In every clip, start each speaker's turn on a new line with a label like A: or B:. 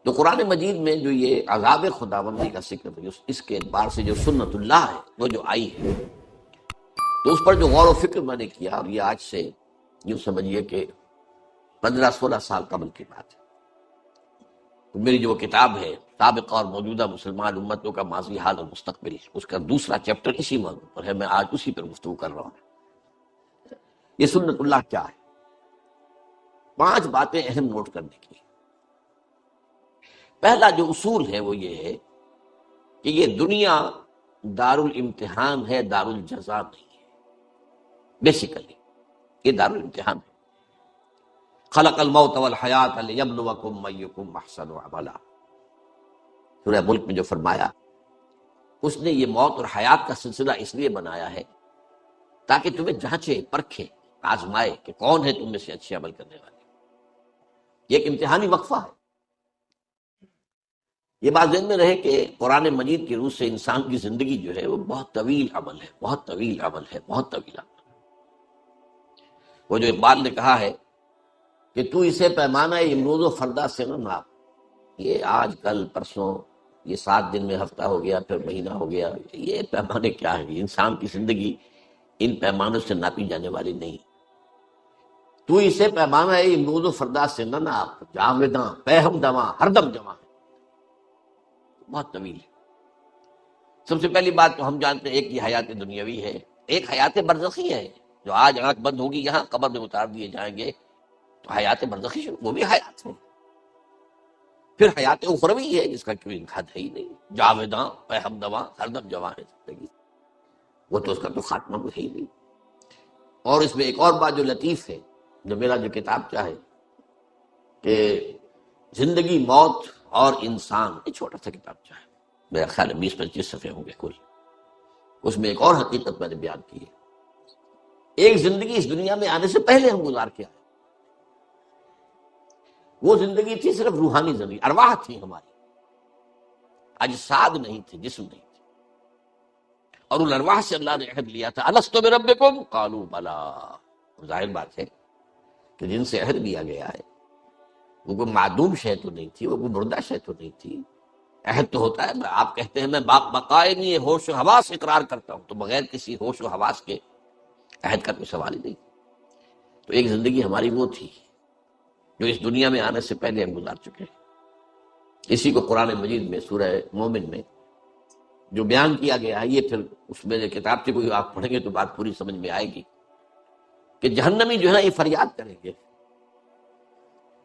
A: تو قرآن مجید میں جو یہ عذاب خداوندی کا ذکر ہے، اس کے اعتبار سے جو سنت اللہ ہے وہ جو آئی ہے، تو اس پر جو غور و فکر میں نے کیا، اور یہ آج سے یوں سمجھیے کہ 15-16 سال قبل کی بات ہے، تو میری جو کتاب ہے سابقہ اور موجودہ مسلمان امتوں کا ماضی، حال اور مستقبل، اس کا دوسرا چیپٹر اسی موضوع پر ہے، میں آج اسی پر گفتگو کر رہا ہوں۔ یہ سنت اللہ کیا ہے؟ 5 باتیں اہم نوٹ کرنے کی۔ پہلا جو اصول ہے وہ یہ ہے کہ یہ دنیا دار الامتحان ہے، دار الجزا نہیں ہے۔ بیسیکلی یہ دار الامتحان ہے۔ خلق الموت والحیات لیبلوکم ایکم احسن عملا، سورہ ملک میں جو فرمایا، اس نے یہ موت اور حیات کا سلسلہ اس لیے بنایا ہے تاکہ تمہیں جانچے، پرکھے، آزمائے کہ کون ہے تم میں سے اچھے عمل کرنے والے۔ یہ ایک امتحانی وقفہ ہے۔ یہ بات ذہن میں رہے کہ قرآن مجید کی روح سے انسان کی زندگی جو ہے وہ بہت طویل عمل ہے، بہت طویل عمل ہے، بہت طویل عمل ہے۔ وہ جو اقبال نے کہا ہے کہ تو اسے پیمانہ امروز و فردا سے نہ ناپ، یہ آج کل پرسوں، یہ 7 دن میں ہفتہ ہو گیا، پھر مہینہ ہو گیا، یہ پیمانے کیا ہیں؟ انسان کی زندگی ان پیمانوں سے ناپی جانے والی نہیں۔ تو اسے پیمانہ امروز و فردا سے نہ ناپ، جاویداں پہ ہم دواں ہر دم جمع ہے، بہت طویل ہے۔ سب سے پہلی بات تو ہم جانتے ہیں ایک یہ حیات دنیاوی ہے، ایک حیات برزخی ہے، جو آج آنکھ بند ہوگی یہاں قبر میں اتار دیے جائیں گے تو حیات برزخی شروع، وہ بھی حیات ہے۔ پھر حیات اخروی ہے جس کا کوئی انکار ہے ہی نہیں، جاویداں پہ ہم دواں ہر دم جواں ہے زندگی، وہ تو اس کا تو خاتمہ بھی ہے ہی نہیں۔ اور اس میں ایک اور بات جو لطیف ہے، جو میرا جو کتاب چاہے کہ زندگی، موت اور انسان، یہ چھوٹا سا کتاب چاہے، میرا خیال ہے 20-25 صفحے ہوں گے کل، اس میں ایک اور حقیقت میں نے بیان کی ہے۔ ایک زندگی اس دنیا میں آنے سے پہلے ہم گزار کے آئے، وہ زندگی تھی صرف روحانی زندگی، ارواح تھی ہماری، اجساد نہیں تھے، جسم نہیں تھے، اور ان ارواح سے اللہ نے عہد لیا تھا، الست بربکم قالوا بلی۔ ظاہر بات ہے کہ جن سے عہد لیا گیا ہے وہ کوئی معدوم شے تو نہیں تھی، وہ کوئی مردہ شے تو نہیں تھی۔ عہد تو ہوتا ہے، آپ کہتے ہیں میں بقائے نہیں ہوش و حواس اقرار کرتا ہوں، تو بغیر کسی ہوش و حواس کے عہد کا کوئی سوال ہی نہیں۔ تو ایک زندگی ہماری وہ تھی جو اس دنیا میں آنے سے پہلے ہم گزار چکے ہیں۔ اسی کو قرآن مجید میں سورہ مومن میں جو بیان کیا گیا ہے، یہ پھر اس میں کتاب سے کوئی آپ پڑھیں گے تو بات پوری سمجھ میں آئے گی کہ جہنمی جو ہے یہ فریاد کریں گے،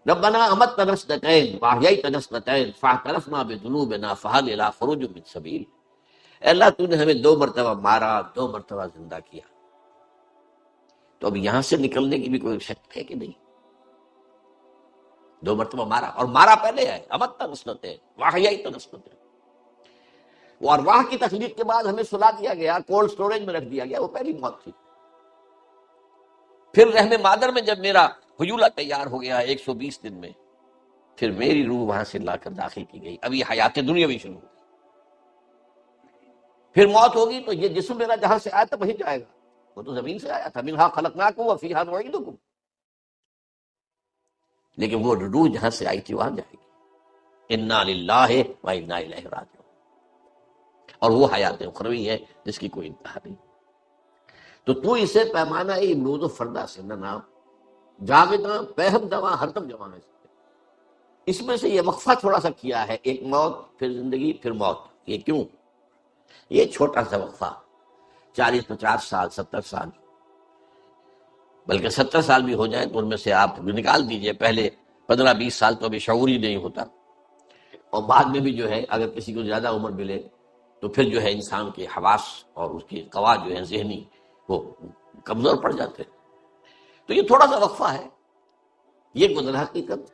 A: ربنا امتنا اثنتین واحییتنا اثنتین فاعترفنا بذنوبنا فہل الی خروج من سبیل۔ اے اللہ تو نے ہمیں 2 مرتبہ مارا، 2 مرتبہ زندہ کیا، تو اب یہاں سے نکلنے کی بھی کوئی شک ہے کہ نہیں؟ 2 مرتبہ مارا، اور مارا پہلے ہے، امتنا اثنتین واحییتنا اثنتین۔ وہ ارواح کی تخلیق کے بعد ہمیں سلا دیا گیا، کولڈ سٹوریج میں رکھ دیا گیا، وہ پہلی موت تھی۔ پھر رحم مادر میں جب میرا حیولہ تیار ہو گیا 120 دن میں، پھر میری روح وہاں سے لا کر داخل کی گئی، اب یہ حیات دنیاوی شروع ہوگی۔ پھر موت ہوگی تو یہ جسم میرا جہاں سے آیا تھا وہیں جائے گا، وہ تو زمین سے آیا تھا، منہا خلقناکم وفیہا نعیدکم، لیکن وہ روح جہاں سے آئی تھی وہاں جائے گی۔ انا للہ و انا الیہ راجعون۔ اور وہ حیات اخروی ہے جس کی کوئی انتہا نہیں۔ تو اسے پیمانہ امروز و فردا سے نہ نام، جاویداں پہ ہم دواں ہر دم جواں ہے۔ اس میں سے یہ وقفہ تھوڑا سا کیا ہے، ایک موت، پھر زندگی، پھر موت۔ یہ کیوں؟ یہ چھوٹا سا وقفہ 40-50 سال، 70 سال، بلکہ 70 سال بھی ہو جائیں تو ان میں سے آپ نکال دیجئے، پہلے 15-20 سال تو ابھی شعور ہی نہیں ہوتا، اور بعد میں بھی جو ہے اگر کسی کو زیادہ عمر ملے تو پھر جو ہے انسان کے حواس اور اس کی قوا جو ہے ذہنی وہ کمزور پڑ جاتے ہیں۔ تو یہ تھوڑا سا وقفہ ہے، یہ گزر حقیقت،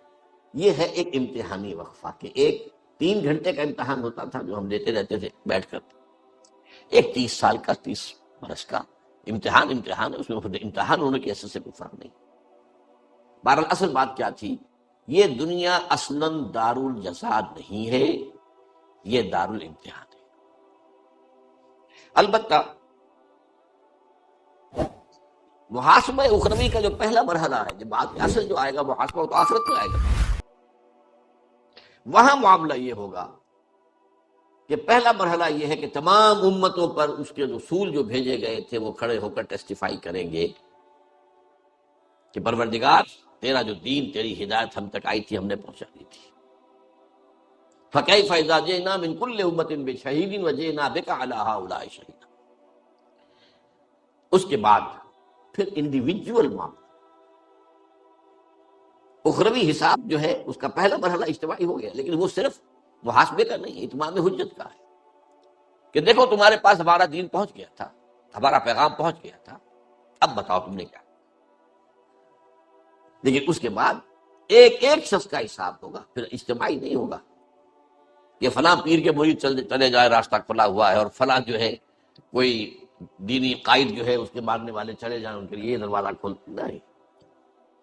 A: یہ ہے ایک امتحانی وقفہ، کہ ایک 3 گھنٹے کا امتحان ہوتا تھا جو ہم دیتے رہتے تھے بیٹھ کر، ایک 30 سال کا، 30 برس کا امتحان ہے، اس میں امتحان ہونے کی حیثیت سے کوئی فرق نہیں۔ بہرحال اصل بات کیا تھی؟ یہ دنیا اصلاً دار الجزا نہیں ہے، یہ دار الامتحان ہے۔ البتہ محاسبہ اخروی کا جو پہلا مرحلہ ہے، جب بعد میں اصل جو آئے گا محاسبہ، وہ تو آخرت میں آئے گا۔ وہاں معاملہ یہ ہوگا کہ پہلا مرحلہ یہ ہے کہ تمام امتوں پر اس کے رسول جو بھیجے گئے تھے وہ کھڑے ہو کر ٹیسٹیفائی کریں گے کہ پروردگار تیرا جو دین، تیری ہدایت ہم تک آئی تھی، ہم نے پہنچا دی تھی۔ فَكَيْفَ إِذَا جِئْنَا مِنْ كُلِّ أُمَّةٍ بِشَهِيدٍ وَجِئْنَا بِكَ عَلَىٰ هَٰؤُلَاءِ شَهِيدًا۔ اس کے بعد پھر انڈیویجول معاملہ، اخروی حساب جو ہے اس کا پہلا مرحلہ اجتماعی ہو گیا، لیکن وہ صرف محاسبے کا نہیں، اتمام حجت کا ہے کہ دیکھو تمہارے پاس ہمارا دین پہنچ گیا تھا، ہمارا پیغام پہنچ گیا تھا، اب بتاؤ تم نے کیا۔ لیکن اس کے بعد ایک ایک شخص کا حساب ہوگا، پھر اجتماعی نہیں ہوگا کہ فلاں پیر کے مرید چلے جائے راستہ کھلا ہوا ہے، اور فلاں جو ہے کوئی دینی قائد جو ہے اس کے ماننے والے چلے جائیں، ان کے لیے یہ دروازہ کھولتے نہیں۔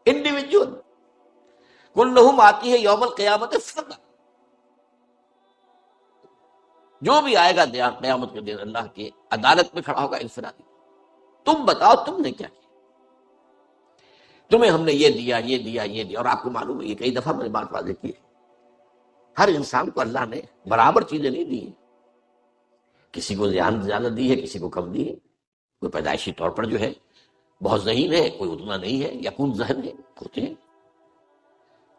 A: انڈیویجول کلہم آتی ہے یوم القیامت فردا، جو بھی آئے گا قیامت کے دن اللہ کی عدالت میں کھڑا ہوگا انفرادی۔ تم بتاؤ تم نے کیا کیا، تمہیں ہم نے یہ دیا یہ دیا یہ دیا۔ اور آپ کو معلوم ہے، یہ کئی دفعہ میں نے بات واضح کی ہے، ہر انسان کو اللہ نے برابر چیزیں نہیں دی، کسی کو زیادہ دی ہے، کسی کو کم دی ہے۔ کوئی پیدائشی طور پر جو ہے بہت ذہین ہے، کوئی اتنا نہیں ہے، یقون ذہن ہے ہوتے ہیں،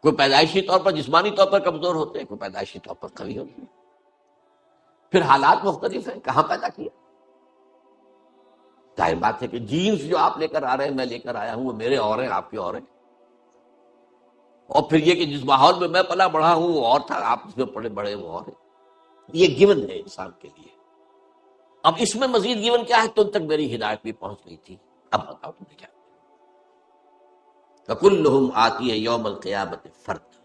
A: کوئی پیدائشی طور پر جسمانی طور پر کمزور ہوتے ہیں، کوئی پیدائشی طور پر قوی ہوتے ہیں۔ پھر حالات مختلف ہیں، کہاں پیدا کیا۔ ظاہر بات ہے کہ جینز جو آپ لے کر آ رہے ہیں، میں لے کر آیا ہوں، وہ میرے اور ہیں، آپ کے اور ہیں۔ اور پھر یہ کہ جس ماحول میں میں پلا بڑھا ہوں وہ اور تھا، آپ اس میں پڑے بڑے وہ اور ہیں۔ یہ گیون ہے انسان کے لیے۔ اب اس میں مزید گیون کیا ہے، تم تک میری ہدایت بھی پہنچ گئی تھی، اب بتاؤ تم نے کیا۔ فَكُلُّهُمْ آتِيَ يَوْمَ الْقِيَامَةِ فَرْدًا۔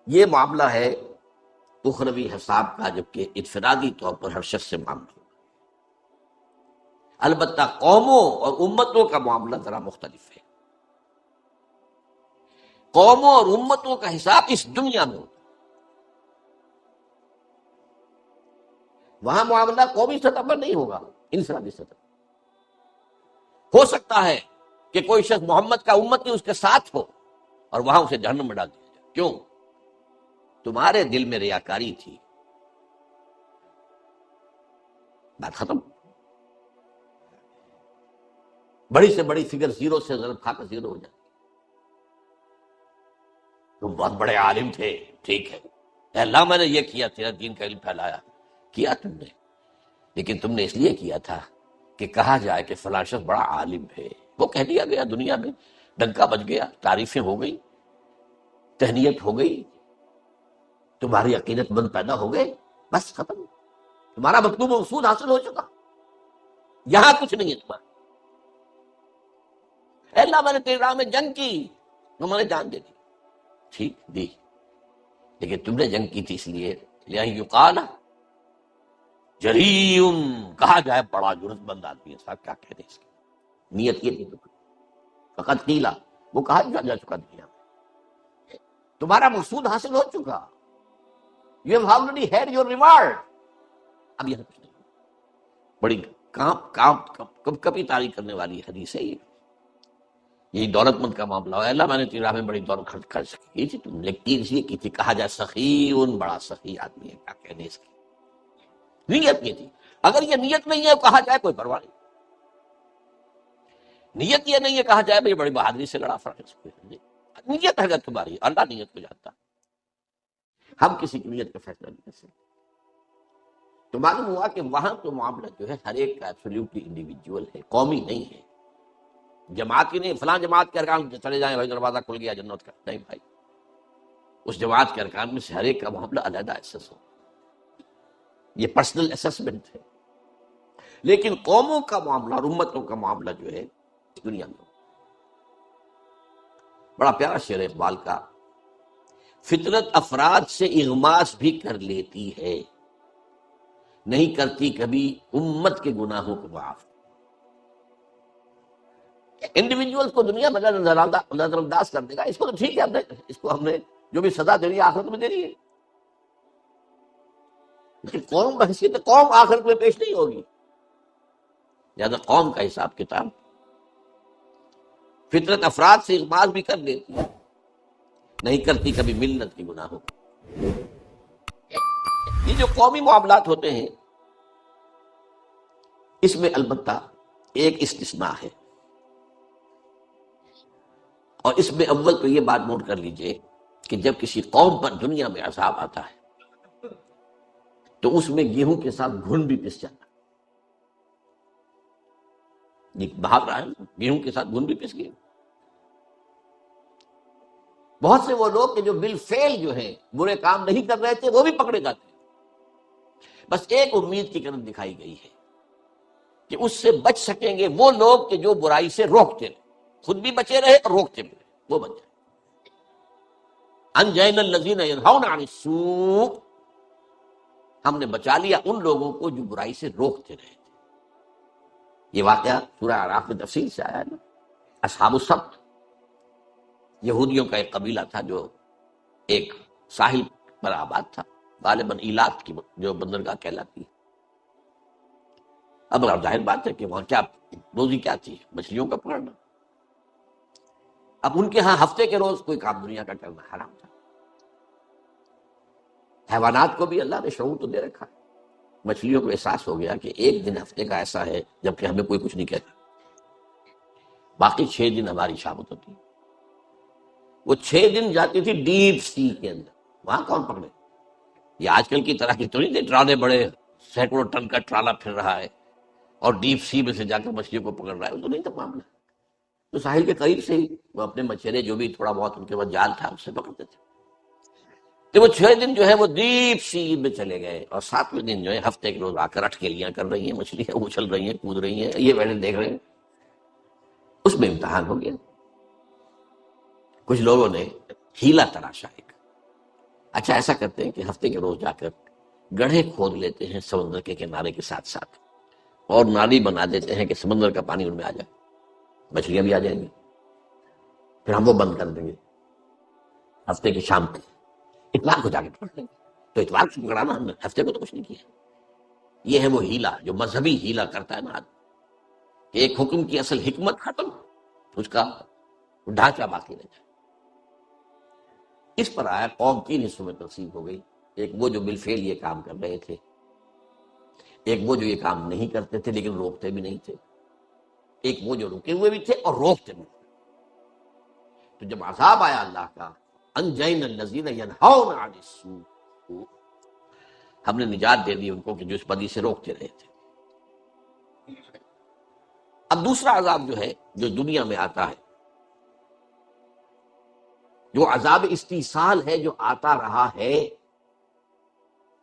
A: یہ معاملہ ہے اخروی حساب کا، جبکہ انفرادی طور پر ہر شخص سے معاملہ ہوگا۔ البتہ قوموں اور امتوں کا معاملہ ذرا مختلف ہے۔ قوموں اور امتوں کا حساب اس دنیا میں ہوتا ہے، وہاں معاملہ قومی سطح پر نہیں ہوگا، انفرادی سطح پر۔ ہو سکتا ہے کہ کوئی شخص محمد کا امتی اس کے ساتھ ہو اور وہاں اسے جہنم میں ڈال دیا جائے۔ کیوں؟ تمہارے دل میں ریاکاری تھی، بات ختم۔ بڑی سے بڑی فگر زیرو سے ضرب کھا کر زیرو ہو جاتی۔ تم بہت بڑے عالم تھے، ٹھیک ہے، اے اللہ میں نے یہ کیا، تیرا دین کا علم پھیلایا، کیا تم نے، لیکن تم نے اس لیے کیا تھا کہ کہا جائے کہ فلاں شخص بڑا عالم ہے۔ وہ کہہ دیا گیا، دنیا میں ڈنکا بج گیا، تعریفیں ہو گئی، تہنیت ہو گئی، تمہاری عقیدت مند پیدا ہو گئے، بس ختم، تمہارا مطلوب مقصود حاصل ہو چکا، یہاں کچھ نہیں ہے تمہارا۔ اے اللہ میں نے تیری راہ میں جنگ کی، میں نے جان دے دی، ٹھیک دی، لیکن تم نے جنگ کی تھی اس لیے یقال جریء، کہا جائے بڑا جرت مند آدمی ہے، صاحب کیا کہہ دیں اس کی، نیت یہ نہیں، فقط قیلا، وہ کہا جا چکا دنیا میں، تمہارا مقصود حاصل ہو چکا، you have already had your reward۔ اب یہ کچھ نہیں، بڑی کب کبھی تاریخ کرنے والی حدیث ہے یہ، یہی دولت مند کا معاملہ ہے، اللہ میں نے تیری راہ میں بڑی دولت خرچ کی تھی، تم نے کی اس لیے کی تھی، کہا جائے سخیون، بڑا سخی آدمی ہے، کیا کہنے اس کی، نیت یہ تھی۔ اگر یہ نیت نہیں ہے کہا جائے کوئی پرواہ نہیں، نیت یہ نہیں ہے کہا جائے بھائی بڑی بہادری سے لڑا فرق، نیت ہے تمہاری، اللہ نیت کو جانتا، ہم کسی کی نیت کا فیصلہ نہیں کر سکتے۔ تو معلوم ہوا کہ وہاں تو معاملہ جو ہے ہر ایک کا ایبسولیوٹلی انڈیویجول ہے، قومی نہیں ہے، جماعت کی نہیں، فلاں جماعت کے ارکان چلے جائیں بھائی دروازہ کھل گیا جنت کا، نہیں بھائی، اس جماعت کے ارکان میں سے ہر ایک کا معاملہ علیحدہ اسس ہو، یہ پرسنل اسسمنٹ ہے۔ لیکن قوموں کا معاملہ اور امتوں کا معاملہ جو ہے اس دنیا میں بڑا پیارا شعر ہے اقبال کا، فطرت افراد سے اغماس بھی کر لیتی ہے، نہیں کرتی کبھی امت کے گناہوں کو معاف۔ انڈیویجول کو دنیا میں نظر انداز کر دے گا، اس کو تو ٹھیک ہے، اس کو ہم نے جو بھی سزا دینی ہے آخرت میں دینی ہے، لیکن قوم بحثیت قوم آخرت میں پیش نہیں ہوگی، لہذا قوم کا حساب کتاب فطرت افراد سے اغماس بھی کر لیتی ہے، نہیں کرتی کبھی ملت کی گناہوں کو۔ یہ جو قومی معاملات ہوتے ہیں اس میں البتہ ایک استثناء ہے، اور اس میں اول تو یہ بات نوٹ کر لیجئے کہ جب کسی قوم پر دنیا میں عذاب آتا ہے تو اس میں گیہوں کے ساتھ گھن بھی پس جاتا ہے۔ یہ بھاگ رہا ہے، گیہوں کے ساتھ گھن بھی پس گئے۔ بہت سے وہ لوگ کہ جو بالفعل جو ہیں برے کام نہیں کر رہے تھے وہ بھی پکڑے جاتے ہیں۔ بس ایک امید کی کرن دکھائی گئی ہے کہ اس سے بچ سکیں گے وہ لوگ کہ جو برائی سے روکتے رہے، خود بھی بچے رہے اور روکتے بھی رہے، وہ بچ جائے۔ انجینا الذین ینہون عن السوء، ہم نے بچا لیا ان لوگوں کو جو برائی سے روکتے رہے تھے۔ یہ واقعہ سورہ اعراف میں تفصیل سے آیا ہے نا۔ اصحاب السبت یہودیوں کا ایک قبیلہ تھا جو ایک ساحل پر آباد تھا، غالباً ایلات کی جو بندرگاہ کہلاتی ہے۔ اب ظاہر بات ہے کہ وہاں کیا روزی کیا تھی، مچھلیوں کا پکڑنا۔ اب ان کے ہاں ہفتے کے روز کوئی کام دنیا کا کرنا حرام تھا۔ حیوانات کو بھی اللہ نے شعور تو دے رکھا ہے، مچھلیوں کو احساس ہو گیا کہ ایک دن ہفتے کا ایسا ہے جبکہ ہمیں کوئی کچھ نہیں کہتا، باقی 6 دن ہماری شامت ہوتی ہے۔ وہ 6 دن جاتی تھی ڈیپ سی کے اندر، وہاں کون پکڑے؟ یہ آج کل کی طرح کی تو نہیں تھے ٹرالے بڑے، سینکڑوں ٹن کا ٹرالا پھر رہا ہے اور ڈیپ سی میں سے جا کر مچھلیوں کو پکڑ رہا ہے، وہ تو نہیں تھا معاملہ۔ تو ساحل کے قریب سے ہی وہ اپنے مچھرے جو بھی تھوڑا بہت ان کے پاس جال تھا اس سے پکڑتے تھے۔ تو وہ 6 دن جو ہے وہ ڈیپ سی میں چلے گئے، اور 7ویں دن جو ہے ہفتے کے روز آ کر اٹکیلیاں کر رہی ہیں، مچھلیاں اچھل رہی ہیں، کود رہی ہیں، یہ بیٹھے دیکھ رہے ہیں۔ اس میں امتحان ہو گیا۔ کچھ لوگوں نے ہیلا تراشا ایک، اچھا ایسا کرتے ہیں کہ ہفتے کے روز جا کر گڑھے کھود لیتے ہیں سمندر کے کنارے کے ساتھ ساتھ، اور نالی بنا دیتے ہیں کہ سمندر کا پانی ان میں آ جائے، مچھلیاں بھی آ جائیں گی، پھر ہم وہ بند کر دیں گے ہفتے کی شام کو، اتوار کو جا کے پکڑ لیں گے۔ تو اتوار کو پکڑانا ہم نے، ہفتے کو تو کچھ نہیں کیا۔ یہ ہے وہ ہیلا جو مذہبی ہیلا کرتا ہے نا آدمی، کہ ایک حکم کی اصل حکمت ختم، اس کا ڈھانچہ باقی رہ جائے۔ اس پر آیا قوم 3 حصوں میں تقسیم ہو گئی، ایک وہ جو بالفعل یہ کام کر رہے تھے، ایک وہ جو یہ کام نہیں کرتے تھے لیکن روکتے بھی نہیں تھے، ایک وہ جو رکے ہوئے بھی تھے اور روکتے بھی تھے۔ تو جب عذاب آیا اللہ کا، انجینا الذین ینہون عن السوء، ہم نے نجات دے دی ان کو کہ جو اس بدی سے روکتے رہے تھے۔ اب دوسرا عذاب جو ہے جو دنیا میں آتا ہے، جو عذاب استیصال ہے جو آتا رہا ہے،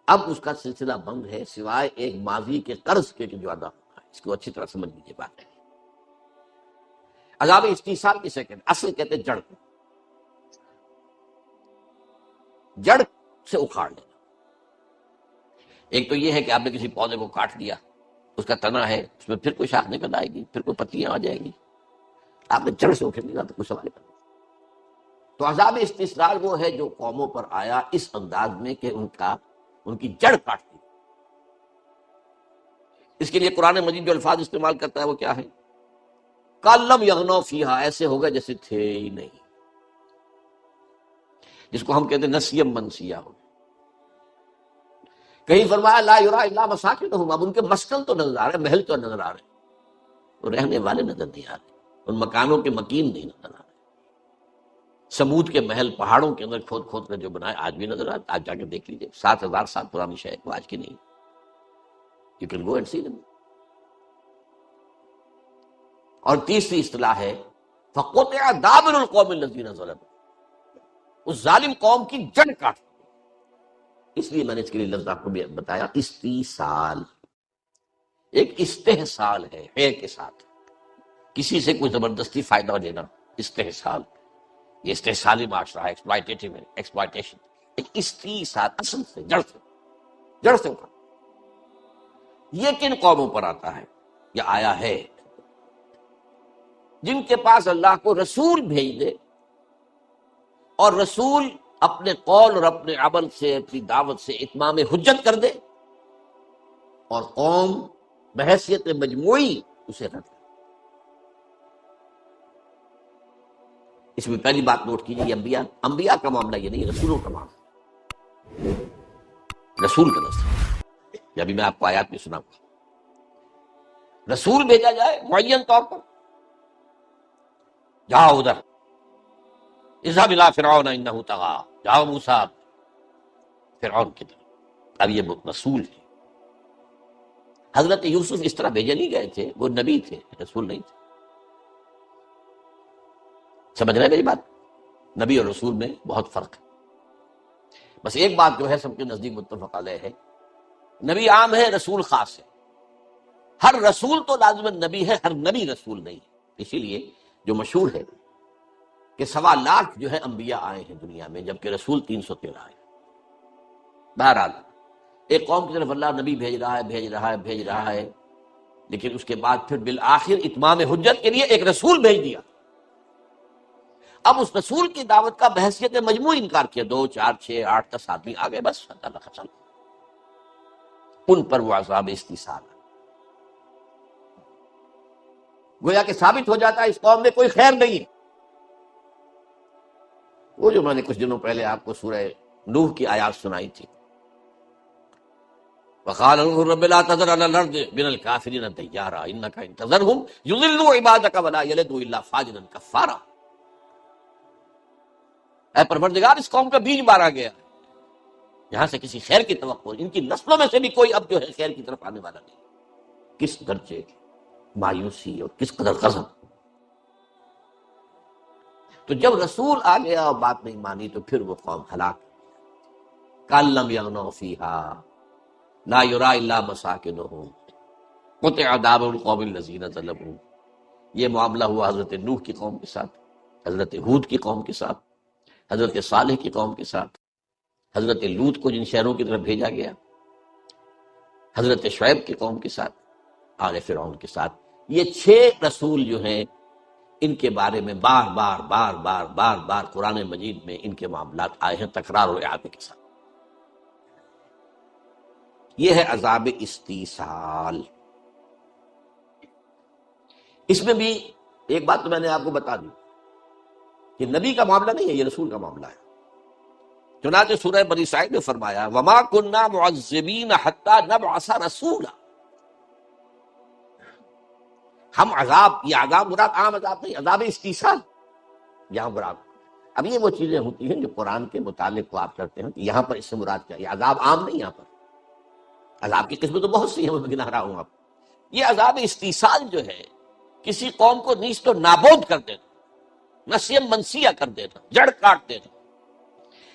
A: اب اس کا سلسلہ بند ہے سوائے ایک ماضی کے قرض کے جو ادا ہوتا ہے۔ اس کو اچھی طرح سمجھ لیجیے بات ہے۔ عذاب استیصال کسے کہتے ہیں؟ اصل کہتے ہیں جڑ کو، جڑ سے اکھاڑ لینا۔ ایک تو یہ ہے کہ آپ نے کسی پودے کو کاٹ دیا، اس کا تنا ہے، اس میں پھر کوئی شاخ نکل آئے گی، پھر کوئی پتیاں آ جائیں گی، آپ نے جڑ سے اکھیڑ لیا تو کچھ سوال نہیں۔ تو عذاب استیصال وہ ہے جو قوموں پر آیا اس انداز میں کہ ان کی جڑ کاٹ دی۔ اس کے لیے قرآن مجید جو الفاظ استعمال کرتا ہے وہ کیا ہے؟ کَلَّمْ یغنوا فیہا، ایسے ہوگا جیسے تھے ہی نہیں، جس کو ہم کہتے ہیں نسیم منسیہ ہو۔ کہیں فرمایا لا یرا الا مساکنہم، اب ان کے مسکن تو نظر آ رہے، محل تو نظر آ رہے، وہ رہنے والے نظر نہیں آ رہے، ان مکانوں کے مکین نہیں نظر آ رہے۔ سمود کے محل پہاڑوں کے اندر کھود کھود کر جو بنائے آج بھی نظر آتے، آج جا کے دیکھ لیجیے، 7,000 سال پرانی شہر، وہ آج کی نہیں۔ یو کین گو اینڈ سی دم۔ اور تیسری اصطلاح ہے فَقُطِعَ دَابِرُ الْقَوْمِ الَّذِينَ ظَلَمُوا، اس ظالم قوم کی جڑ کاٹ دی۔ اس لیے میں نے اس کے لیے لفظ آپ کو بھی بتایا، استیصال ایک استحصال ہے کے ساتھ، کسی سے کوئی زبردستی فائدہ لینا، استحصال، یہ استحصالی معاشرہ ہے، ایکسپلائٹیشن، ایک استیصال، اصل سے جڑ سے اٹھا۔ یہ کن قوموں پر آتا ہے؟ یہ آیا ہے جن کے پاس اللہ کو رسول بھیج دے، اور رسول اپنے قول اور اپنے عمل سے، اپنی دعوت سے اتمام حجت کر دے، اور قوم بحیثیت مجموعی اسے رد کرے۔ اس میں پہلی بات نوٹ کیجیے، یہ انبیاء کا معاملہ یہ نہیں، رسولوں کا معاملہ، رسول کا نسل۔ یہ ابھی میں آپ کو آیات میں سناؤں گا، رسول بھیجا جائے معین طور پر، جاؤ ادھر، اذهب الى فرعون انه طغى، جاؤ موسیٰ فرعون کی طرف۔ اب یہ رسول ہے۔ حضرت یوسف اس طرح بھیجے نہیں گئے تھے، وہ نبی تھے، رسول نہیں تھے۔ سمجھ رہے ہیں میری بات؟ نبی اور رسول میں بہت فرق ہے۔ بس ایک بات جو ہے سب کے نزدیک متفق علیہ ہے، نبی عام ہے، رسول خاص ہے۔ ہر رسول تو لازماً نبی ہے، ہر نبی رسول نہیں ہے۔ اسی لیے جو مشہور ہے کہ 1.25 جو ہے انبیاء آئے ہیں دنیا میں، جبکہ رسول 313 آئے۔ بہرحال ایک قوم کی طرف اللہ نبی بھیج رہا ہے، لیکن اس کے بعد پھر بالآخر اتمام حجت کے لیے ایک رسول بھیج دیا۔ اب اس رسول کی دعوت کا بحثیت مجموعی انکار کیا، 2 4 6 8 10 آدمی آ گئے، بس اللہ کا چل، ان پر وہ عذاب استیصال۔ گویا کہ ثابت ہو جاتا ہے اس قوم میں کوئی خیر نہیں ہے۔ وہ جو میں نے کچھ دنوں پہلے آپ کو سورہ نوح کی آیات سنائی تھی، وقال رب لا تذر على الارض من الكافرين ديارا انك ان تذرهم يضلوا عبادك ولا يلدوا الا فاجرا كفارا۔ اے پروردگار، اس قوم کا بیج مارا گیا، یہاں سے کسی خیر کی توقع، ان کی نسلوں میں سے بھی کوئی اب جو ہے خیر کی طرف آنے والا نہیں۔ کس درجے کی مایوسی اور کس قدر غضب۔ تو جب رسول آ گیا اور بات نہیں مانی تو پھر وہ قوم ہلاک، کأن لم یغنوا فیہا لا یری الا مساکنہم قطع دابر القوم الذین ظلموا۔ یہ معاملہ ہوا حضرت نوح کی قوم کے ساتھ، حضرت ہود کی قوم کے ساتھ، حضرت صالح کی قوم کے ساتھ، حضرت لوط کو جن شہروں کی طرف بھیجا گیا، حضرت شعیب کی قوم کے ساتھ، آل فرعون کے ساتھ۔ یہ 6 رسول جو ہیں، ان کے بارے میں بار بار قرآن مجید میں ان کے معاملات آئے ہیں تکرار و اعادے کے ساتھ۔ یہ ہے عذاب استیصال۔ اس میں بھی ایک بات تو میں نے آپ کو بتا دی کہ نبی کا معاملہ نہیں ہے، یہ رسول کا معاملہ ہے۔ چنانچہ سورہ بنی اسرائیل میں فرمایا وما كنا معذبین حتی نبعث رسولا۔ ہم عذاب، یہ عذاب مراد عام عذاب نہیں، عذاب استیصال یہاں مراد۔ اب یہ وہ چیزیں ہوتی ہیں جو قرآن کے متعلق کو آپ کرتے ہیں کہ یہاں پر اس سے مراد کیا، یہ عذاب عام نہیں، یہاں پر عذاب کی قسمیں تو بہت سی ہیں، میں گنہ رہا ہوں آپ۔ یہ عذاب استیصال جو ہے، کسی قوم کو نیست و نابود کر دینا، نسیم منسیہ کر دینا، جڑ کاٹ دینا،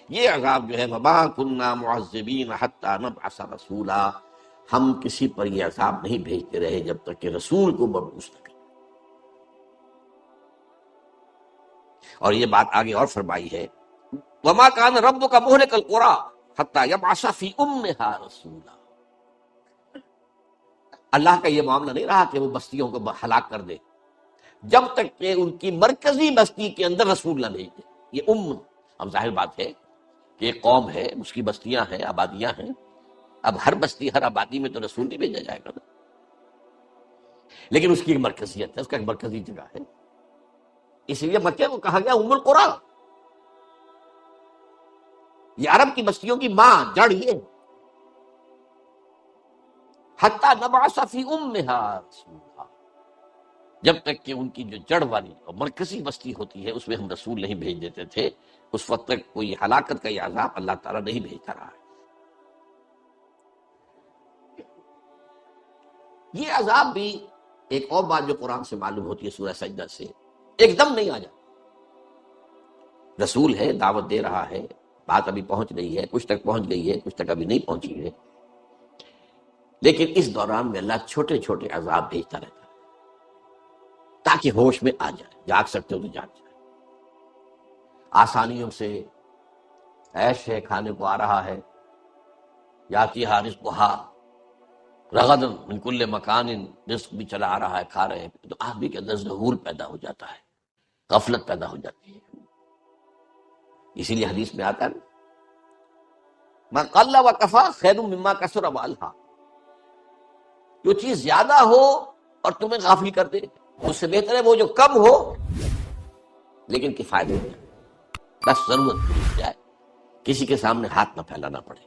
A: یہ عذاب جو ہے وما كنا معذبین حتی نبعث رسولا، ہم کسی پر یہ عذاب نہیں بھیجتے رہے جب تک کہ رسول کو مبعوث نہ کریں۔ اور یہ بات آگے اور فرمائی ہے وما كان ربك مهلك القرى حتى يبعث في امها رسولا۔ اللہ کا یہ معاملہ نہیں رہا کہ وہ بستیوں کو ہلاک کر دے جب تک کہ ان کی مرکزی بستی کے اندر رسول نہ بھیج دے۔ یہ اب ظاہر بات ہے کہ ایک قوم ہے، اس کی بستیاں ہیں، آبادیاں ہیں، اب ہر بستی ہر آبادی میں تو رسول نہیں بھیجا جائے گا نا، لیکن اس کی ایک مرکزیت ہے، اس کا ایک مرکزی جگہ ہے۔ اس لیے مکہ کو کہا گیا ام القری، یہ عرب کی بستیوں کی ماں، جڑ یہ ہے۔ حتی نبعث فی امہا رسولا، جب تک کہ ان کی جو جڑ والی اور مرکزی بستی ہوتی ہے اس میں ہم رسول نہیں بھیج دیتے تھے، اس وقت تک کوئی ہلاکت کا یہ عذاب اللہ تعالیٰ نہیں بھیجتا رہا ہے۔ یہ عذاب بھی ایک اور بات جو قرآن سے معلوم ہوتی ہے سورہ سجدہ سے، ایک دم نہیں آ جاتا۔ رسول ہے، دعوت دے رہا ہے، بات ابھی پہنچ رہی ہے، کچھ تک پہنچ گئی ہے، کچھ تک ابھی نہیں پہنچی ہے، لیکن اس دوران میں اللہ چھوٹے چھوٹے عذاب بھیجتا رہتا ہے تاکہ ہوش میں آ جائے، جاگ سکتے ہو تو جاگ جائے۔ آسانیوں سے عیش ہے، کھانے کو آ رہا ہے، یاتیہا رزقہا رغدن من کل مکان، رزق بھی چلا آ رہا ہے، کھا رہے ہیں، تو آدمی کے اندر ظہور پیدا ہو جاتا ہے، غفلت پیدا ہو جاتی ہے۔ اسی لیے حدیث میں آتا ہے ما قل وکفی خیر مما کثر والہا، جو چیز زیادہ ہو اور تمہیں غافل کر دے اس سے بہتر ہے وہ جو کم ہو لیکن کفایت ہو جائے، بس ضرورت پوری ہو جائے، کسی کے سامنے ہاتھ نہ پھیلانا پڑے،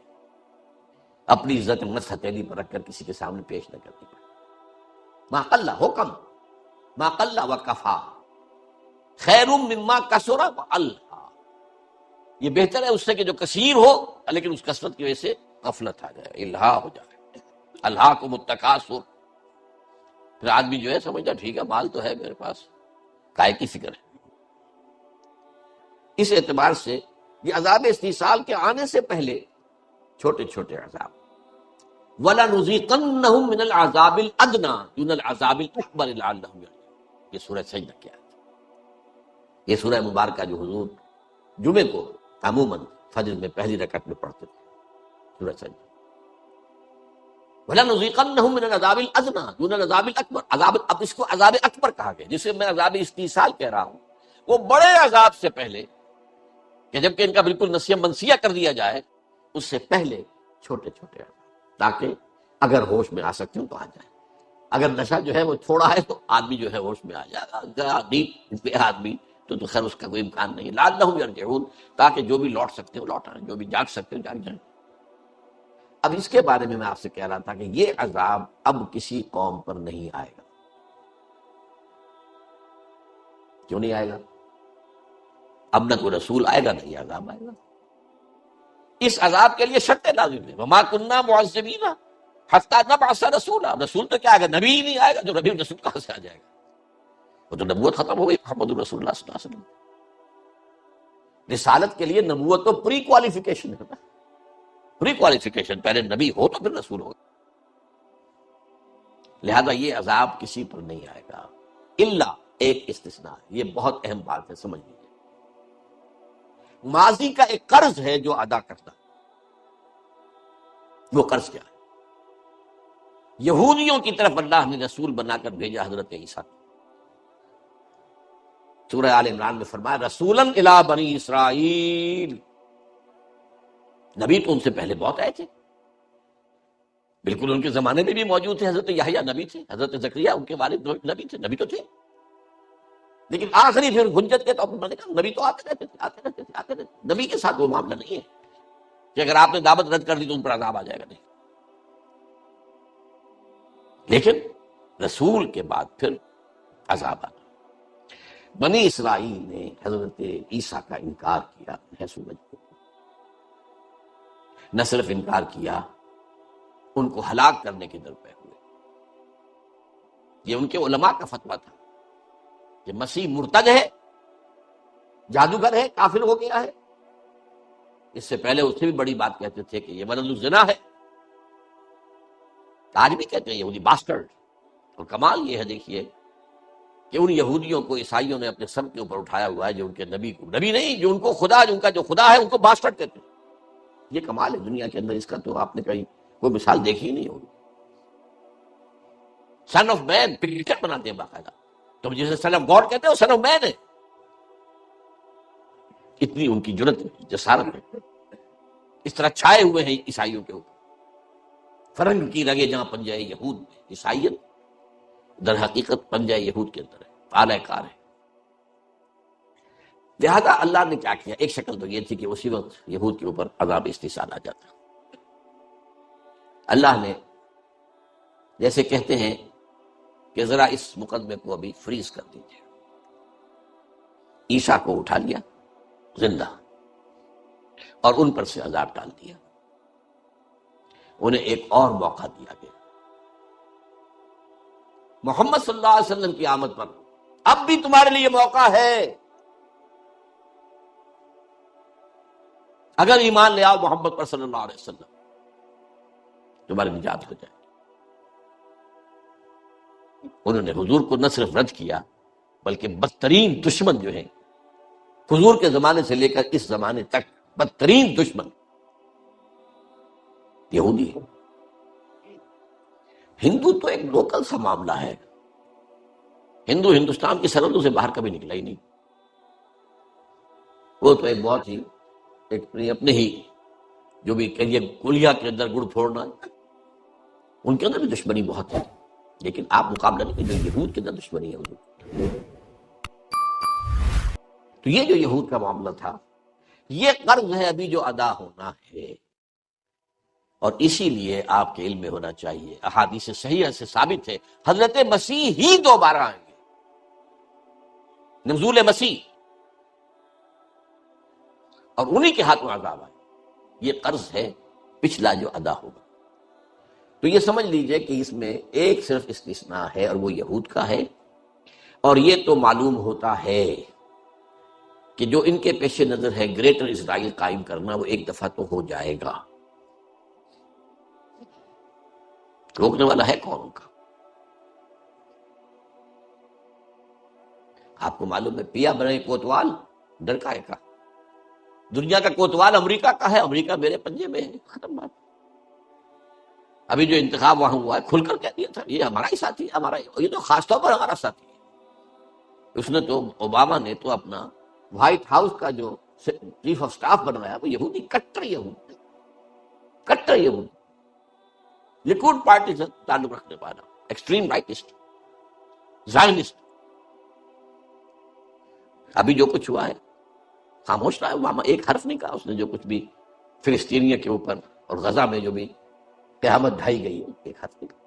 A: اپنی عزت نفس ہتھیلی پر رکھ کر کسی کے سامنے پیش نہ کرنی پڑے۔ ما قل حکم، ما قل وکفا خیر مما کثر والہا، یہ بہتر ہے اس سے کہ جو کثیر ہو لیکن اس کثرت کی وجہ سے غفلت آ جائے، الہا ہو جائے، الہاکم التکاثر، پھر آدمی جو ہے سمجھتا ٹھیک ہے مال تو ہے میرے پاس، کائے کی فکر ہے۔ اس اعتبار سے یہ عذاب استیصال کے آنے سے پہلے چھوٹے چھوٹے عذاب، وَلَنُذِيقَنَّهُم مِّنَ الْعَذَابِ الْأَدْنَىٰ دُونَ الْعَذَابِ الْأَكْبَرِ لَعَلَّهُمْ يَرْجِعُونَ، یہ سورہ سجدہ کی آیت ہے۔ یہ سورہ مبارکہ جو حضور جمعے کو عموماً فجر میں پہلی رکعت میں پڑھتے تھے، سورہ سجدہ۔ وَلَنُذِيقَنَّهُم مِّنَ الْعَذَابِ الْأَدْنَىٰ دُونَ الْعَذَابِ الْأَكْبَرِ، عذاب، اب اس کو عذاب اکبر کہا گیا، جسے میں عذاب استیصال کہہ رہا ہوں، وہ بڑے عذاب سے پہلے کہ جبکہ ان کا بالکل نسیہ منسیہ کر دیا جائے، اس سے پہلے چھوٹے چھوٹے عذاب، تاکہ اگر ہوش میں آ سکتے ہوں تو آ جائے۔ اگر نشہ جو ہے وہ تھوڑا ہے تو آدمی جو ہے ہوش میں آ جائے گا، ڈیپ بے آدمی تو خیر اس کا کوئی امکان نہیں، لعلہم یرجعون، تاکہ جو بھی لوٹ سکتے ہو لوٹ آئیں، جو بھی جاگ سکتے ہو جاگ جائیں۔ اب اس کے بارے میں آپ سے کہہ رہا تھا کہ یہ عذاب اب کسی قوم پر نہیں آئے گا۔ کیوں نہیں آئے گا؟ اب نہ کوئی رسول آئے گا نہ یہ عذاب آئے گا۔ اس عذاب کے لیے شرطیں لازم ہیں، وما کننا معذبین حتی نبعث رسولا، رسول تو کیا آئے گا؟ نبی ہی نہیں آئے گا، جو نبی رسول کہاں سے آ جائے گا؟ وہ تو نبوت ختم ہو گئی محمد رسول اللہ صلی اللہ علیہ وسلم۔ رسالت کے لیے نبوت تو پری کوالیفیکیشن ہے، پری کوالیفیکیشن، پہلے نبی ہو تو پھر رسول ہو۔ لہذا یہ عذاب کسی پر نہیں آئے گا، الا ایک استثناء ہے، یہ بہت اہم بات ہے، سمجھ لیجیے۔ ماضی کا ایک قرض ہے جو ادا کرنا، وہ قرض کیا ہے؟ یہودیوں کی طرف اللہ نے رسول بنا کر بھیجا حضرت عیسیٰ کو۔ سورہ آل عمران میں فرمایا رسولاً الی بنی اسرائیل، نبی تو ان سے پہلے بہت آئے تھے، بالکل ان کے زمانے میں بھی موجود تھے، حضرت یحییٰ نبی تھے، حضرت زکریا ان کے والد نبی تھے، نبی تو تھے، لیکن آخری پھر حجت کے طور پر میں نے کہا نبی تو آتے رہتے تھے، آتے رہتے تھے، آتے رہتے تھے۔ نبی کے ساتھ وہ معاملہ نہیں ہے کہ اگر آپ نے دعوت رد کر دی تو ان پر عذاب آ جائے گا، نہیں، لیکن رسول کے بعد پھر عذاب آنا۔ بنی اسرائیل نے حضرت عیسیٰ کا انکار کیا ہے، سورج کو نہ صرف انکار کیا، ان کو ہلاک کرنے کے در پہ ہوئے۔ یہ ان کے علماء کا فتویٰ تھا کہ مسیح مرتد ہے، جادوگر ہے، کافر ہو گیا ہے۔ اس سے پہلے اس سے بھی بڑی بات کہتے تھے کہ یہ ولد الزنا ہے، آج بھی کہتے ہیں یہودی باسٹرڈ۔ اور کمال یہ ہے دیکھیے کہ ان یہودیوں کو عیسائیوں نے اپنے سر کے اوپر اٹھایا ہوا ہے، جو ان کے نبی کو، نبی نہیں، جو ان کو خدا، جو ان کا جو خدا ہے ان کو باسٹرڈ کہتے ہیں۔ یہ کمال ہے دنیا کے اندر، اس کا تو آپ نے کہیں کوئی مثال دیکھی ہی نہیں ہوگی۔ سن آف مین پکچر بناتے ہیں باقاعدہ، تم جسے سن آف گاڈ کہتے ہو سن آف مین ہے۔ اتنی ان کی جرت ہے، جسارت ہے، اس طرح چھائے ہوئے ہیں عیسائیوں کے اوپر۔ فرنگ کی رگے جہاں پنجہ یہود میں، عیسائیت در حقیقت پنجہ یہود کے اندر ہے، اعلی کار ہے۔ لہذا اللہ نے کیا کیا؟ ایک شکل تو یہ تھی کہ اسی وقت یہود کے اوپر عذاب استحصال آ جاتا۔ اللہ نے جیسے کہتے ہیں کہ ذرا اس مقدمے کو ابھی فریز کر دیجیے، عیسیٰ کو اٹھا لیا زندہ اور ان پر سے عذاب ڈال دیا، انہیں ایک اور موقع دیا گیا۔ محمد صلی اللہ علیہ وسلم کی آمد پر اب بھی تمہارے لیے موقع ہے، اگر ایمان لے آؤ محمد پر صلی اللہ علیہ وسلم، تمہاری نجات ہو جائے۔ انہوں نے حضور کو نہ صرف رد کیا بلکہ بدترین دشمن جو ہیں، حضور کے زمانے سے لے کر اس زمانے تک بدترین دشمن یہودی ہے۔ ہندو تو ایک لوکل سا معاملہ ہے، ہندو ہندوستان کی سرحدوں سے باہر کبھی نکلا ہی نہیں، وہ تو ایک بہت ہی ایک اپنے ہی جو بھی کہیے گولیا کے اندر گڑ پھوڑنا، ان کے اندر بھی دشمنی بہت ہے، لیکن آپ مقابلہ نہیں، جو یہود کے اندر دشمنی ہے حضور۔ تو یہ جو یہود کا معاملہ تھا، یہ قرض ہے ابھی جو ادا ہونا ہے، اور اسی لیے آپ کے علم میں ہونا چاہیے، احادیث صحیحہ سے ثابت ہے حضرت مسیح ہی دوبارہ آئیں گے، نزول مسیح، اور انہی کے ہاتھوں عذاب آئے، یہ قرض ہے پچھلا جو ادا ہوگا۔ تو یہ سمجھ لیجئے کہ اس میں ایک صرف استثناء ہے اور وہ یہود کا ہے، اور یہ تو معلوم ہوتا ہے کہ جو ان کے پیش نظر ہے گریٹر اسرائیل قائم کرنا، وہ ایک دفعہ تو ہو جائے گا۔ روکنے والا ہے کون ان کا؟ آپ کو معلوم ہے پیا بنے کوتوال ڈر کا ہے کا، دنیا کا کوتوال امریکہ کا ہے، امریکہ میرے پنجے میں ہے، ختم بات۔ ابھی جو انتخاب وہاں ہوا ہے کھل کر کہہ دیا تھا یہ ہمارا ہی ساتھی ہے، ہمارا ہی، یہ تو خاص طور پر ہمارا ساتھی ہے۔ اس نے تو، اوباما نے تو اپنا وائٹ ہاؤس کا جو چیف آف سٹاف بنوایا وہ یہودی، کٹر یہودی، کٹر یہودی، لیکوڈ پارٹی سے تعلق رکھنے والا، ایکسٹریم رائٹسٹ، زائنسٹ۔ ابھی جو کچھ ہوا ہے خاموش رہا ہے اوباما، ایک حرف نہیں کہا اس نے، جو کچھ بھی فلسطینیوں کے اوپر اور غزہ میں جو بھی قیامت ڈھائی گئی ہے، ایک حرف نہیں کہا۔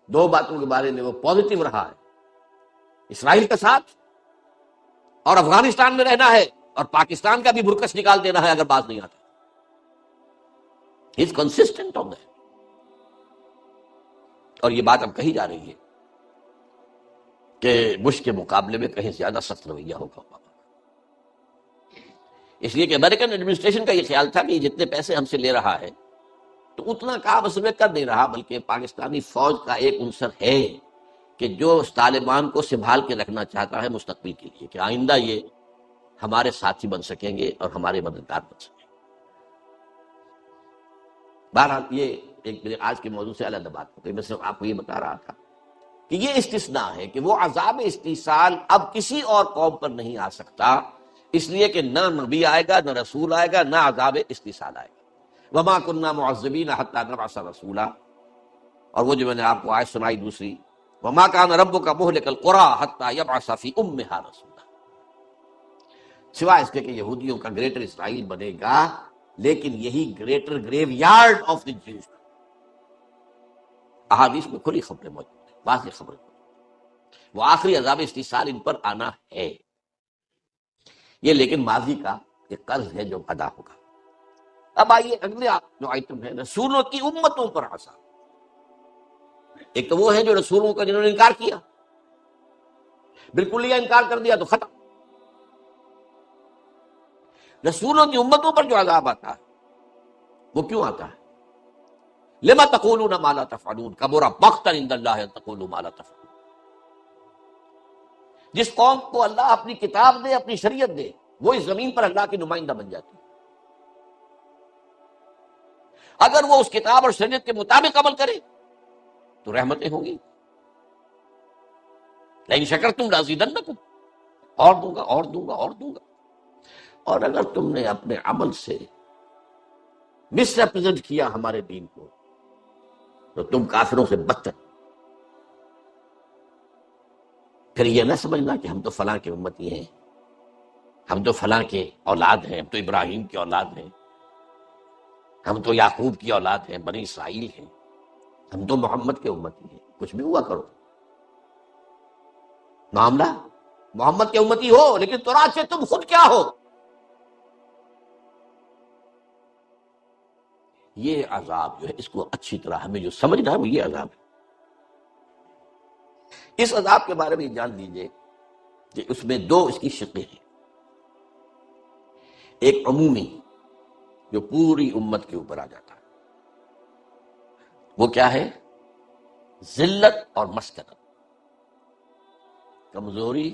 A: دو باتوں کے بارے میں وہ پازیٹیو رہا ہے، اسرائیل کا ساتھ، اور افغانستان میں رہنا ہے، اور پاکستان کا بھی بھرکس نکال دینا ہے اگر بات نہیں آتا۔ He's consistent on that۔ اور یہ بات اب کہی جا رہی ہے کہ بش کے مقابلے میں کہیں زیادہ سخت رویہ ہوگا اوباما، اس لیے کہ امریکن ایڈمنسٹریشن کا یہ خیال تھا کہ یہ جتنے پیسے ہم سے لے رہا ہے تو اتنا کام اس میں کر نہیں رہا، بلکہ پاکستانی فوج کا ایک عنصر ہے کہ جو طالبان کو سنبھال کے رکھنا چاہتا ہے مستقبل کے لیے، کہ آئندہ یہ ہمارے ساتھی بن سکیں گے اور ہمارے مددگار بن سکیں گے۔ بہرحال یہ ایک میرے آج کے موضوع سے علیحدہ بات ہو گئی، میں صرف آپ کو یہ بتا رہا تھا کہ یہ استثناء ہے کہ وہ عذاب استیصال اب کسی اور قوم پر نہیں آ سکتا، اس لیے کہ نہ نبی آئے گا، نہ رسول آئے گا، نہ عذاب استیصال آئے گا۔ وما كنا معذبین حتی نبعث رسولا، اور وہ جو میں نے آپ کو آیت سنائی دوسری، وما كان ربك مهلك القرى حتى يبعث في امها رسولا، سوائے اس کے کہ یہودیوں کا گریٹر اسرائیل بنے گا، لیکن یہی greater graveyard of the Jews, احادیث میں کھلی خبریں موجود ہیں، واضح خبریں موجود ہیں، وہ آخری عذاب استیصال ان پر آنا ہے، یہ لیکن ماضی کا ایک قرض ہے جو ادا ہوگا۔ اب آئیے اگلے جو آئٹم ہے، رسولوں کی امتوں پر عذاب۔ ایک تو وہ ہے جو رسولوں کا جنہوں نے انکار کیا، بالکل یہ انکار کر دیا تو ختم۔ رسولوں کی امتوں پر جو عذاب آتا ہے وہ کیوں آتا ہے؟ لما تقولون ما لا تفعلون کبر مقتا عند اللہ ان تقولوا ما لا تفعلون۔ جس قوم کو اللہ اپنی کتاب دے، اپنی شریعت دے، وہ اس زمین پر اللہ کی نمائندہ بن جاتی ہے۔ اگر وہ اس کتاب اور شریعت کے مطابق عمل کرے تو رحمتیں ہوں گی، لئن شکرتم لازیدنکم، اور دوں گا اور دوں گا اور دوں گا۔ اور اگر تم نے اپنے عمل سے مس ریپرزینٹ کیا ہمارے دین کو تو تم کافروں سے بدتر۔ پھر یہ نہ سمجھنا کہ ہم تو فلاں کے امتی ہیں، ہم تو فلاں کے اولاد ہیں، ہم تو ابراہیم کی اولاد ہیں، ہم تو یعقوب کی اولاد ہیں، بنی اسرائیل ہیں، ہم تو محمد کے امتی ہیں۔ کچھ بھی ہوا کرو، معاملہ محمد کے امتی ہو، لیکن تورات سے تم خود کیا ہو؟ یہ عذاب جو ہے، اس کو اچھی طرح ہمیں جو سمجھنا ہے وہ یہ عذاب ہے۔ اس عذاب کے بارے میں جان لیجئے کہ اس میں دو اس کی شقیں ہیں، ایک عمومی جو پوری امت کے اوپر آ جاتا ہے، وہ کیا ہے؟ ذلت اور مسکنت، کمزوری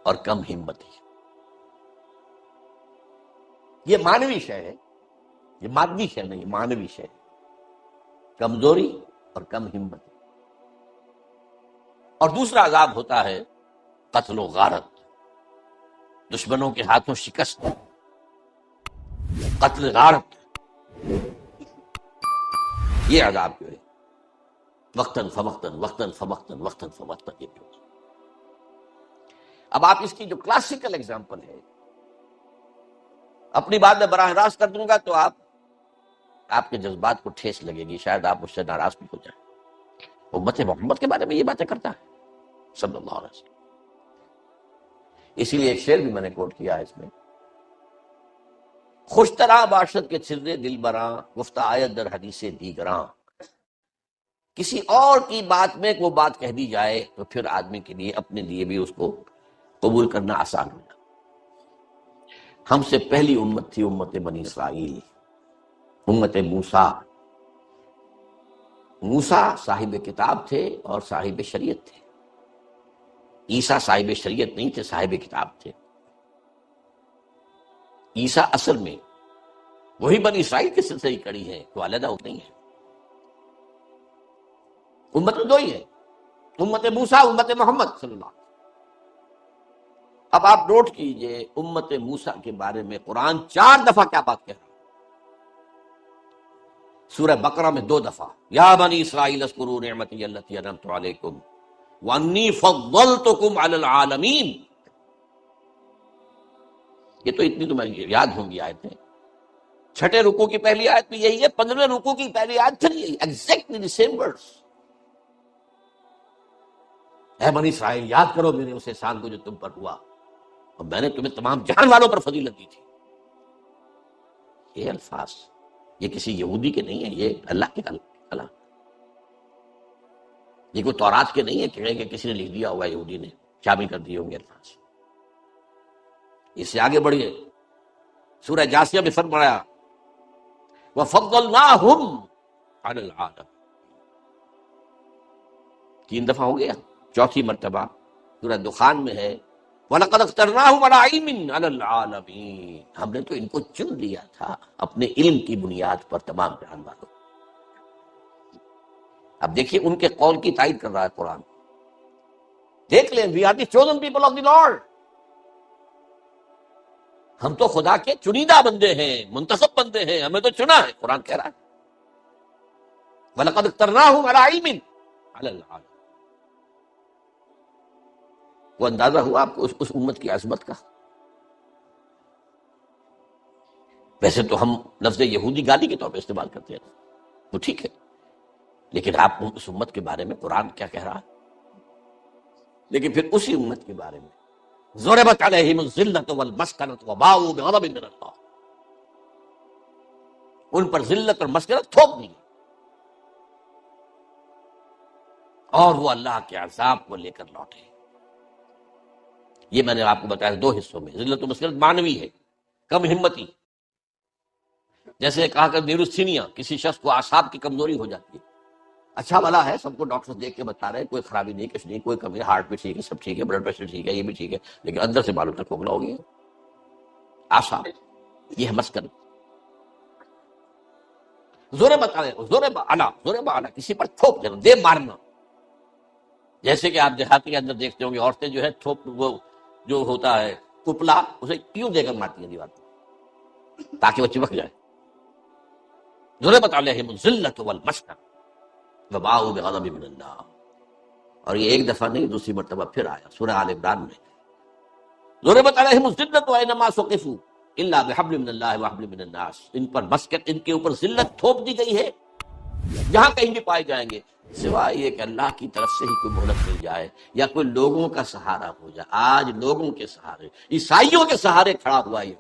A: اور کم ہمتی۔ یہ معنوی شے ہے، یہ مادی شے نہیں، معنوی شے، کمزوری اور کم ہمت۔ اور دوسرا عذاب ہوتا ہے قتل و غارت، دشمنوں کے ہاتھوں شکست، قتل غارت۔ یہ عذاب جو ہے وقتاً فوقتاً، وقتاً فوقتاً، وقتاً فوقتاً، یہ جو اب آپ اس کی جو کلاسیکل ایگزامپل ہے، اپنی بات میں براہ راست کر دوں گا تو آپ کے جذبات کو ٹھیس لگے گی، شاید آپ مجھ سے ناراض بھی ہو جائیں۔ امت محمد کے بارے میں یہ باتیں کرتا ہے صلی اللہ علیہ وسلم۔ اسی لیے ایک شعر بھی میں نے کوٹ کیا ہے اس میں، خوش طرح باشد کے چھرے دل براں، گفتہ آیت در حدیث دیگراں۔ کسی اور کی بات میں کوئی بات کہہ دی جائے تو پھر آدمی کے لیے اپنے لیے بھی اس کو قبول کرنا آسان ہو جاتا۔ ہم سے پہلی امت تھی امت بنی اسرائیل، امت موسیٰ۔ موسیٰ صاحب کتاب تھے اور صاحب شریعت تھے، عیسیٰ صاحب شریعت نہیں تھے، صاحب کتاب تھے۔ عیسیٰ اصل میں وہی بنی اسرائیل کے سلسلے کی کڑی ہے، تو علیحدہ نہیں ہے۔ امت دو ہی ہے، امت موسیٰ، امت محمد صلی اللہ علیہ وسلم۔ اب آپ نوٹ کیجئے امت موسیٰ کے بارے میں قرآن 4 دفعہ کیا بات کہہ رہا ہے۔ سورہ بقرہ میں 2 دفعہ، یا بنی اسرائیل اذکروا نعمتی التی انعمت علیکم وانی فضلتکم علی العالمین۔ یہ تو اتنی تمہیں یاد ہوں گی آیتیں۔ 6 رکوع کی پہلی آیت بھی یہی ہے، 15ویں رکوع کی پہلی آیت پھر یہی، ایگزیکٹلی دی سیم ورڈز۔ اے بنی اسرائیل یاد کرو میرے اس احسان کو جو تم پر ہوا، اور میں نے تمہیں تمام جہان والوں پر فضیلت دی تھی۔ یہ الفاظ یہ کسی یہودی کے نہیں ہیں، یہ اللہ کے کلام، یہ کوئی تورات کے نہیں ہے کہ کسی نے لکھ دیا ہوا یہودی نے، شامل کر دیے ہوں گے الفاظ۔ اس سے آگے بڑھیے، سورہ جاسیہ میں فرمایا وَفَضَّلْنَاهُمْ عَلَى الْعَالَمِينَ، 3 دفعہ ہو گیا، 4تھی مرتبہ سورہ دخان میں ہے وَلَقَدْ اخْتَرْنَاهُمْ عَلَىٰ عِلْمٍ عَلَى الْعَالَمِينَ، ہم نے تو ان کو چن لیا تھا اپنے علم کی بنیاد پر تمام جہان والوں۔ اب دیکھیے ان کے قول کی تائید کر رہا ہے قرآن، دیکھ لیں we are the chosen people of the Lord، ہم تو خدا کے چنیدہ بندے ہیں، منتخب بندے ہیں، ہمیں تو چنا ہے، قرآن کہہ رہا ہے وَلَقَدْ اخْتَرْنَاهُمْ عَلَىٰ عِلْمٍ عَلَى الْعَالَمِينَ۔ وہ اندازہ ہوا آپ کو اس امت کی عظمت کا۔ ویسے تو ہم لفظ یہودی گالی کے طور پہ استعمال کرتے ہیں، وہ ٹھیک ہے، لیکن آپ اس امت کے بارے میں قرآن کیا کہہ رہا ہے؟ لیکن پھر اسی امت کے بارے میں ضربت علیہم الذلۃ والمسکنۃ وباؤوا بغضب من اللہ، ان پر ذلت اور مسکنت تھوپ دی اور وہ اللہ کے عذاب کو لے کر لوٹے۔ یہ میں نے آپ کو بتایا 2 حصوں میں، ذلت و مسکنت معنوی ہے، کم ہمتی، جیسے کہا کہ نیوروسینیا، کسی شخص کو اعصاب کی کمزوری ہو جاتی ہے، اچھا بھلا ہے، سب کو ڈاکٹر دیکھ کے بتا رہے ہیں کوئی خرابی نہیں، کچھ نہیں، کوئی کمی، ہارٹ بھی ٹھیک ہے، سب ٹھیک ہے، بلڈ پریشر ٹھیک ہے، یہ بھی ٹھیک ہے، لیکن اندر سے معلوم تک کھوکھلا ہو گیا اعصاب، یہ ہے مسکنت۔ ضربت علیہ، کسی پر تھوپ دینا، دے مارنا، جیسے کہ آپ دیہاتی کے اندر دیکھتے ہوں گے عورتیں جو ہے تھوپ، وہ جو ہوتا ہے کپلا، اسے کیوں دے کر مارتی ہیں دیوار پر تاکہ وہ چپک جائے۔ ضربت علیہم الذلۃ والمسکنۃ وباؤوا بغضب من اللہ، اور یہ ایک دفعہ نہیں، دوسری مرتبہ پھر آیا سورہ آل عمران میں، ضربت علیہم الذلۃ اینما ثقفوا الا بحبل من اللہ وحبل من الناس، ان پر مسکت، ان کے اوپر ذلت تھوپ دی گئی ہے، جہاں کہیں بھی پائے جائیں گے، سوائے یہ کہ اللہ کی طرف سے ہی کوئی مہلت مل جائے یا کوئی لوگوں کا سہارا ہو جائے۔ آج لوگوں کے سہارے، عیسائیوں کے سہارے کھڑا ہوا یہ